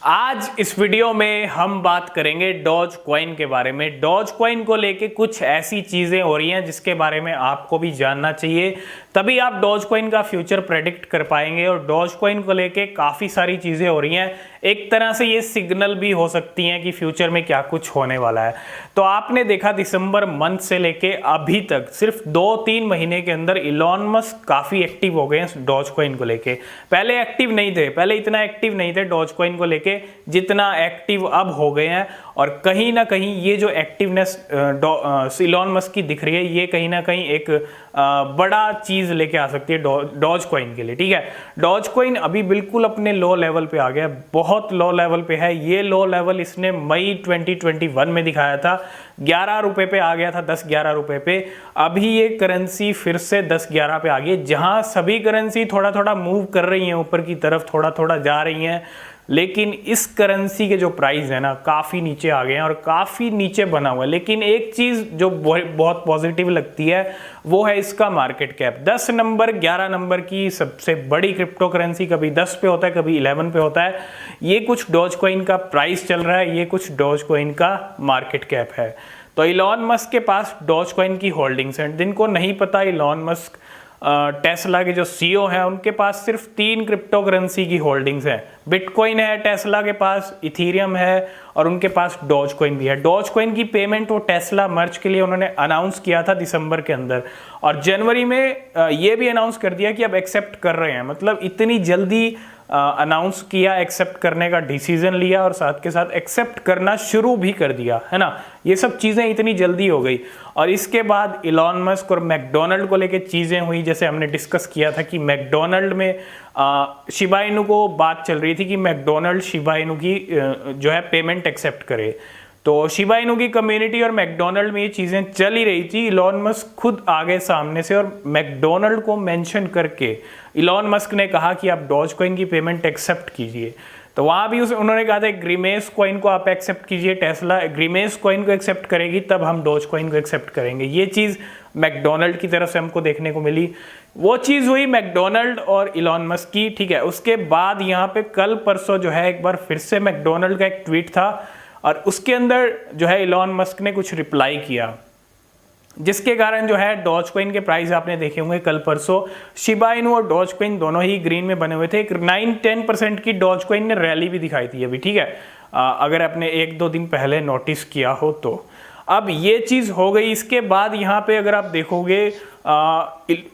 आज इस वीडियो में हम बात करेंगे डॉज कॉइन के बारे में। डॉज कॉइन को लेके कुछ ऐसी चीजें हो रही हैं जिसके बारे में आपको भी जानना चाहिए, तभी आप डॉज कॉइन का फ्यूचर प्रेडिक्ट कर पाएंगे। और डॉज कॉइन को लेके काफी सारी चीजें हो रही हैं, एक तरह से ये सिग्नल भी हो सकती हैं कि फ्यूचर में क्या कुछ होने वाला है। तो आपने देखा दिसंबर मंथ से लेके अभी तक सिर्फ 2-3 महीने के अंदर इलॉन मस्क काफी एक्टिव हो गए हैं डॉज कॉइन को लेके। पहले एक्टिव नहीं थे, पहले इतना एक्टिव नहीं थे डॉज कॉइन को लेके जितना एक्टिव अब हो गए हैं। और कहीं ना कहीं ये जो एक्टिवनेस इलॉन मस्क की दिख रही है, ये कहीं ना कहीं एक बड़ा चीज लेके आ सकती है डॉज कॉइन के लिए। ठीक है, डॉज कॉइन अभी बिल्कुल अपने लो लेवल पे आ गया, बहुत लो लेवल पे है। ये लो लेवल इसने मई 2021 में दिखाया था, 11 रुपए पे आ गया था, 10-11 रुपए पे। अभी ये करेंसी फिर से 10-11 पे आ गई, जहां सभी करेंसी थोड़ा थोड़ा मूव कर रही हैं ऊपर की तरफ, थोड़ा थोड़ा जा रही हैं, लेकिन इस करेंसी के जो प्राइस है ना काफ़ी नीचे आ गए हैं और काफ़ी नीचे बना हुआ है। लेकिन एक चीज़ जो बहुत पॉजिटिव लगती है वो है इसका मार्केट कैप। 10 नंबर 11 नंबर की सबसे बड़ी क्रिप्टो करेंसी, कभी 10 पे होता है, कभी 11 पे होता है। ये कुछ डॉज कॉइन का प्राइस चल रहा है, ये कुछ डॉज कॉइन का मार्केट कैप है। तो इलॉन मस्क के पास डॉज कॉइन की होल्डिंग्स हैं। जिनको नहीं पता, इलॉन मस्क टेस्ला के जो सीईओ हैं, उनके पास सिर्फ 3 क्रिप्टो करेंसी की होल्डिंग्स हैं। बिटकॉइन है टेस्ला के पास, इथीरियम है और उनके पास डॉज कॉइन भी है। डॉज कॉइन की पेमेंट वो टेस्ला मर्ज के लिए उन्होंने अनाउंस किया था दिसंबर के अंदर, और जनवरी में ये भी अनाउंस कर दिया कि अब एक्सेप्ट कर रहे हैं। मतलब इतनी जल्दी अनाउंस किया, एक्सेप्ट करने का डिसीजन लिया और साथ के साथ एक्सेप्ट करना शुरू भी कर दिया, है ना। ये सब चीज़ें इतनी जल्दी हो गई। और इसके बाद इलॉन मस्क और मैकडोनल्ड को लेके चीज़ें हुई, जैसे हमने डिस्कस किया था कि मैकडोनल्ड में शिबा इनू को बात चल रही थी कि मैकडोनल्ड शिबा इनू की जो है पेमेंट एक्सेप्ट करे। तो शिबा इनू की कम्युनिटी और मैकडोनल्ड में ये चीज़ें चल ही रही थी। इलॉन मस्क खुद आ गए सामने से और मैकडोनल्ड को मेंशन करके इलॉन मस्क ने कहा कि आप डॉज कॉइन की पेमेंट एक्सेप्ट कीजिए। तो वहाँ भी उन्होंने कहा था ग्रीमेस कॉइन को आप एक्सेप्ट कीजिए, टेस्ला ग्रीमेस कॉइन को एक्सेप्ट करेगी तब हम डॉज कॉइन को एक्सेप्ट करेंगे। ये चीज़ मैकडोनल्ड की तरफ से हमको देखने को मिली। वो चीज़ हुई मैकडोनल्ड और इलॉन मस्क की। ठीक है, उसके बाद यहाँ पे कल परसों जो है एक बार फिर से मैकडोनल्ड का एक ट्वीट था और उसके अंदर जो है इलॉन मस्क ने कुछ रिप्लाई किया, जिसके कारण जो है डॉज कॉइन के प्राइस आपने देखे होंगे कल परसों। शिबा इनू और डॉज कॉइन दोनों ही ग्रीन में बने हुए थे। एक 9-10% की डॉज कॉइन ने रैली भी दिखाई थी अभी। ठीक है, अगर आपने 1-2 दिन पहले नोटिस किया हो तो। अब ये चीज़ हो गई। इसके बाद यहाँ पे अगर आप देखोगे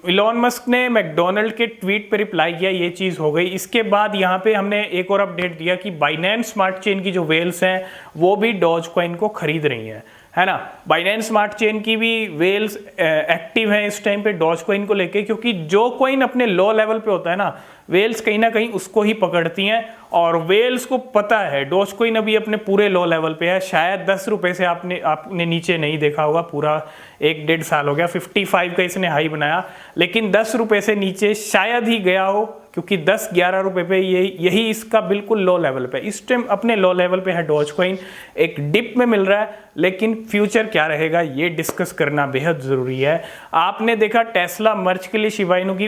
इलॉन मस्क ने मैकडोनल्ड के ट्वीट पे रिप्लाई किया, ये चीज़ हो गई। इसके बाद यहाँ पे हमने एक और अपडेट दिया कि बाइनेंस स्मार्ट चेन की जो वेल्स हैं वो भी डॉज कॉइन को खरीद रही हैं, है ना। बाइनेंस स्मार्ट चेन की भी वेल्स एक्टिव हैं इस टाइम पे डॉज कॉइन को लेके, क्योंकि जो कॉइन अपने लो लेवल पे होता है ना, वेल्स कहीं ना कहीं उसको ही पकड़ती हैं। और वेल्स को पता है डॉज कॉइन अभी अपने पूरे लो लेवल पे है। शायद 10 रुपये से आपने नीचे नहीं देखा होगा, पूरा 1-1.5 साल हो गया। 55 का इसने हाई बनाया, लेकिन 10 रुपये से नीचे शायद ही गया हो, क्योंकि 10-11 रुपये पे यही इसका बिल्कुल लो लेवल पे, इस टाइम अपने लो लेवल पे है डॉज कॉइन। एक डिप में मिल रहा है, लेकिन फ्यूचर क्या रहेगा ये डिस्कस करना बेहद ज़रूरी है। आपने देखा टेस्ला मर्ज के लिए शिबा इनू की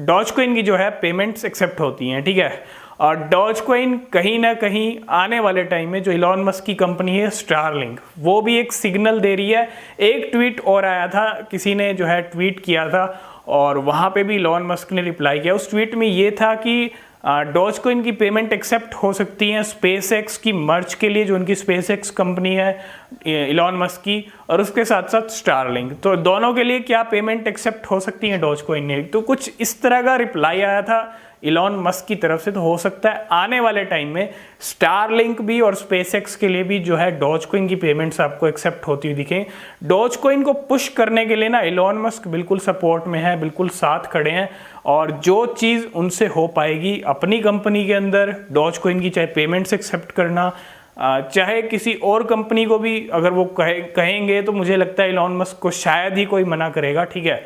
डॉज कॉइन की जो है पेमेंट्स एक्सेप्ट होती हैं। ठीक है, और डॉज कॉइन कहीं ना कहीं आने वाले टाइम में जो इलॉन मस्क की कंपनी है स्टारलिंक, वो भी एक सिग्नल दे रही है। एक ट्वीट और आया था, किसी ने जो है ट्वीट किया था और वहाँ पे भी इलॉन मस्क ने रिप्लाई किया। उस ट्वीट में ये था कि डॉज कॉइन की पेमेंट एक्सेप्ट हो सकती है स्पेस एक्स की मर्ज के लिए, जो उनकी स्पेस एक्स कंपनी है इलॉन मस्क की, और उसके साथ साथ स्टारलिंक। तो दोनों के लिए क्या पेमेंट एक्सेप्ट हो सकती है डॉज कॉइन ने। तो कुछ इस तरह का रिप्लाई आया था इलॉन मस्क की तरफ से। तो हो सकता है आने वाले टाइम में स्टारलिंक भी और स्पेसएक्स के लिए भी जो है डॉज कॉइन की पेमेंट्स आपको एक्सेप्ट होती हुई दिखें। डॉज कॉइन को पुश करने के लिए ना इलॉन मस्क बिल्कुल सपोर्ट में है, बिल्कुल साथ खड़े हैं। और जो चीज़ उनसे हो पाएगी अपनी कंपनी के अंदर डॉज कॉइन की, चाहे पेमेंट्स एक्सेप्ट करना, चाहे किसी और कंपनी को भी अगर वो कहेंगे, तो मुझे लगता है इलॉन मस्क को शायद ही कोई मना करेगा। ठीक है,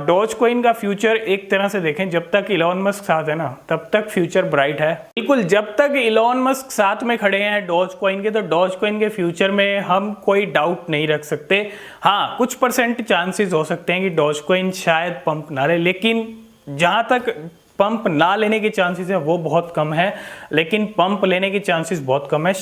डॉज कॉइन का फ्यूचर एक तरह से देखें, जब तक इलॉन मस्क साथ है ना तब तक फ्यूचर ब्राइट है। बिल्कुल, जब तक इलॉन मस्क साथ में खड़े हैं डॉज कॉइन के, तो डॉज कॉइन के फ्यूचर में हम कोई डाउट नहीं रख सकते। हाँ, कुछ % चांसेस हो सकते हैं कि डॉज कॉइन शायद पंप ना ले, लेकिन जहाँ तक पंप ना लेने के चांसेस है वो बहुत कम है, लेकिन पंप लेने के चांसेस बहुत कम है।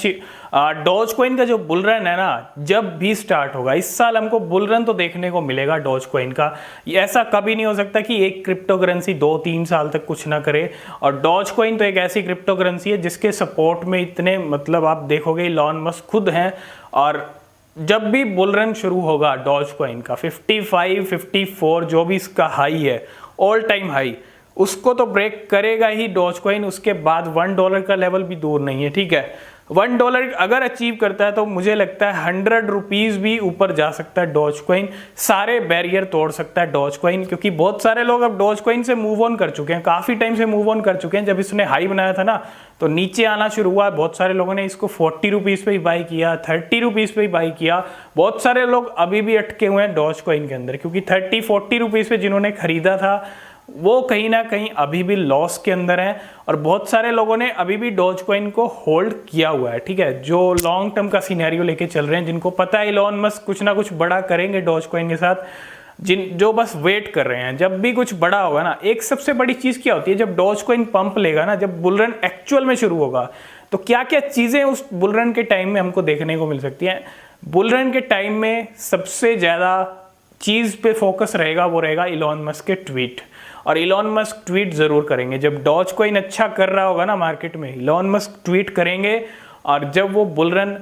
डॉज कॉइन का जो बुल रन है ना, जब भी स्टार्ट होगा, इस साल हमको बुल रन तो देखने को मिलेगा डॉज कॉइन का। ऐसा कभी नहीं हो सकता कि एक क्रिप्टो करेंसी 2-3 साल तक कुछ ना करे। और डॉज कॉइन तो एक ऐसी क्रिप्टो करेंसी है जिसके सपोर्ट में इतने, मतलब आप देखोगे इलॉन मस्क खुद हैं, और जब भी बुल रन शुरू होगा डॉज कॉइन का 55-54 जो भी इसका हाई है, ऑल टाइम हाई, उसको तो ब्रेक करेगा ही डॉज कॉइन। उसके बाद $1 का लेवल भी दूर नहीं है, ठीक है। $1 अगर अचीव करता है तो मुझे लगता है 100 रुपीज़ भी ऊपर जा सकता है डॉज कॉइन। सारे बैरियर तोड़ सकता है डॉज कॉइन, क्योंकि बहुत सारे लोग अब डॉज कॉइन से मूव ऑन कर चुके हैं, काफ़ी टाइम से मूव ऑन कर चुके हैं। जब इसने हाई बनाया था ना तो नीचे आना शुरू हुआ, बहुत सारे लोगों ने इसको 40 रुपीज़ पे ही बाई किया, 30 रुपीज़ पे ही बाई किया। बहुत सारे लोग अभी भी अटके हुए हैं डॉज कॉइन के अंदर, क्योंकि 30-40 रुपीज़ पे जिन्होंने खरीदा था वो कहीं ना कहीं अभी भी लॉस के अंदर है। और बहुत सारे लोगों ने अभी भी डॉज कॉइन को होल्ड किया हुआ है, ठीक है, जो लॉन्ग टर्म का सिनेरियो लेके चल रहे हैं, जिनको पता है इलॉन मस्क कुछ ना कुछ बड़ा करेंगे डॉज कॉइन के साथ, जो बस वेट कर रहे हैं जब भी कुछ बड़ा होगा ना। एक सबसे बड़ी चीज़ क्या होती है, जब डॉज कॉइन पंप लेगा ना, जब बुल रन एक्चुअल में शुरू होगा, तो क्या क्या चीज़ें उस बुल रन के टाइम में हमको देखने को मिल सकती हैं। बुल रन के टाइम में सबसे ज़्यादा चीज़ पे फोकस रहेगा, वो रहेगा इलॉन मस्क के ट्वीट। और इलॉन मस्क ट्वीट ज़रूर करेंगे जब डॉज कॉइन अच्छा कर रहा होगा ना मार्केट में, इलॉन मस्क ट्वीट करेंगे। और जब वो बुल रन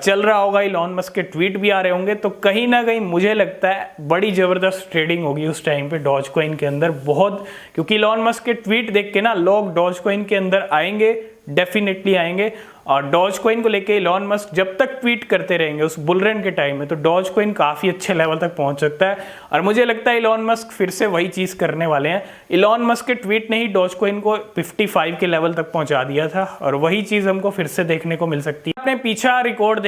चल रहा होगा, इलॉन मस्क के ट्वीट भी आ रहे होंगे, तो कहीं ना कहीं मुझे लगता है बड़ी ज़बरदस्त ट्रेडिंग होगी उस टाइम पे डॉज कॉइन के अंदर बहुत। क्योंकि इलॉन मस्क के ट्वीट देख के ना लोग डॉज कॉइन के अंदर आएंगे, डेफिनेटली आएंगे। और डॉज कॉइन को लेके इलॉन मस्क जब तक ट्वीट करते रहेंगे उस बुल रन के टाइम में, तो डॉज कॉइन काफ़ी अच्छे लेवल तक पहुंच सकता है। और मुझे लगता है इलॉन मस्क फिर से वही चीज़ करने वाले हैं। इलॉन मस्क के ट्वीट ने ही डॉज कॉइन को 55 के लेवल तक पहुंचा दिया था, और वही चीज़ हमको फिर से देखने को मिल सकती है। आपने पिछला रिकॉर्ड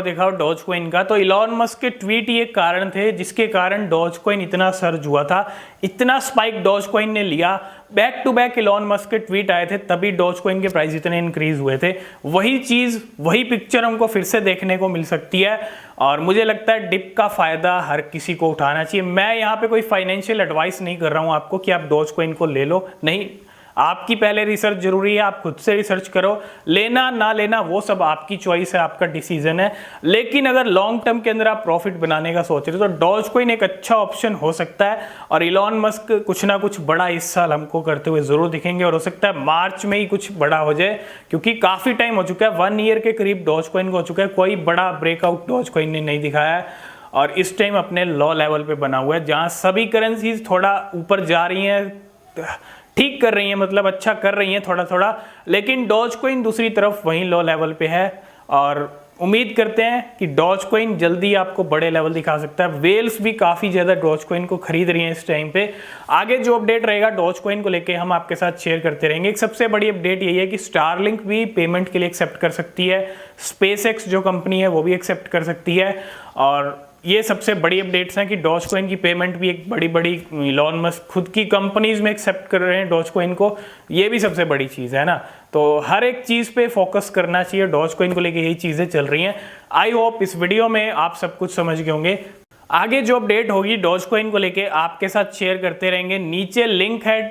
देखा हो डॉज कॉइन का, तो इलॉन मस्क के ट्वीट ही एक कारण थे जिसके कारण डॉज कॉइन इतना सर्ज हुआ था, इतना स्पाइक डॉज कॉइन ने लिया। Back to back Elon Musk के ट्वीट आए थे, तभी डॉज कॉइन के प्राइस इतने इंक्रीज हुए थे। वही चीज़, वही पिक्चर हमको फिर से देखने को मिल सकती है। और मुझे लगता है डिप का फ़ायदा हर किसी को उठाना चाहिए। मैं यहाँ पे कोई फाइनेंशियल एडवाइस नहीं कर रहा हूँ आपको कि आप डॉज कॉइन को ले लो, नहीं। आपकी पहले रिसर्च जरूरी है, आप खुद से रिसर्च करो, लेना ना लेना वो सब आपकी चॉइस है, आपका डिसीजन है। लेकिन अगर लॉन्ग टर्म के अंदर आप प्रॉफिट बनाने का सोच रहे हो तो डॉज कॉइन एक अच्छा ऑप्शन हो सकता है। और इलॉन मस्क कुछ ना कुछ बड़ा इस साल हमको करते हुए जरूर दिखेंगे, और हो सकता है मार्च में ही कुछ बड़ा हो जाए, क्योंकि काफ़ी टाइम हो चुका है, 1 ईयर के करीब डॉज कॉइन को हो चुका है, कोई बड़ा ब्रेकआउट डॉज कॉइन ने नहीं दिखाया है। और इस टाइम अपने लो लेवल पे बना हुआ है, जहाँ सभी करेंसीज थोड़ा ऊपर जा रही हैं, ठीक कर रही हैं, मतलब अच्छा कर रही हैं थोड़ा थोड़ा, लेकिन डॉज कॉइन दूसरी तरफ वहीं लो लेवल पे है। और उम्मीद करते हैं कि डॉज कॉइन जल्दी आपको बड़े लेवल दिखा सकता है। वेल्स भी काफ़ी ज़्यादा डॉज कॉइन को खरीद रही हैं इस टाइम पे। आगे जो अपडेट रहेगा डॉज कॉइन को लेके हम आपके साथ शेयर करते रहेंगे। एक सबसे बड़ी अपडेट यही है कि स्टारलिंक भी पेमेंट के लिए एक्सेप्ट कर सकती है, स्पेसएक्स जो कंपनी है वो भी एक्सेप्ट कर सकती है। और ये सबसे बड़ी अपडेट्स हैं कि डॉज कॉइन की पेमेंट भी एक बड़ी इलॉन मस्क खुद की कंपनीज में एक्सेप्ट कर रहे हैं डॉज कॉइन को। ये भी सबसे बड़ी चीज़ है ना, तो हर एक चीज़ पे फोकस करना चाहिए। डॉज कॉइन को लेके यही चीज़ें चल रही हैं। आई होप इस वीडियो में आप सब कुछ समझ गए होंगे। आगे जो अपडेट होगी डॉज कॉइन को लेके आपके साथ शेयर करते रहेंगे। नीचे लिंक है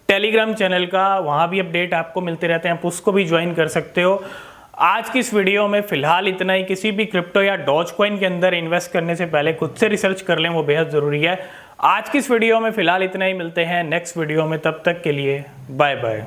टेलीग्राम चैनल का, वहाँ भी अपडेट आपको मिलते रहते हैं, आप उसको भी ज्वाइन कर सकते हो। आज की इस वीडियो में फिलहाल इतना ही। किसी भी क्रिप्टो या डॉज कॉइन के अंदर इन्वेस्ट करने से पहले खुद से रिसर्च कर लें, वो बेहद ज़रूरी है। आज की इस वीडियो में फिलहाल इतना ही, मिलते हैं नेक्स्ट वीडियो में, तब तक के लिए बाय बाय।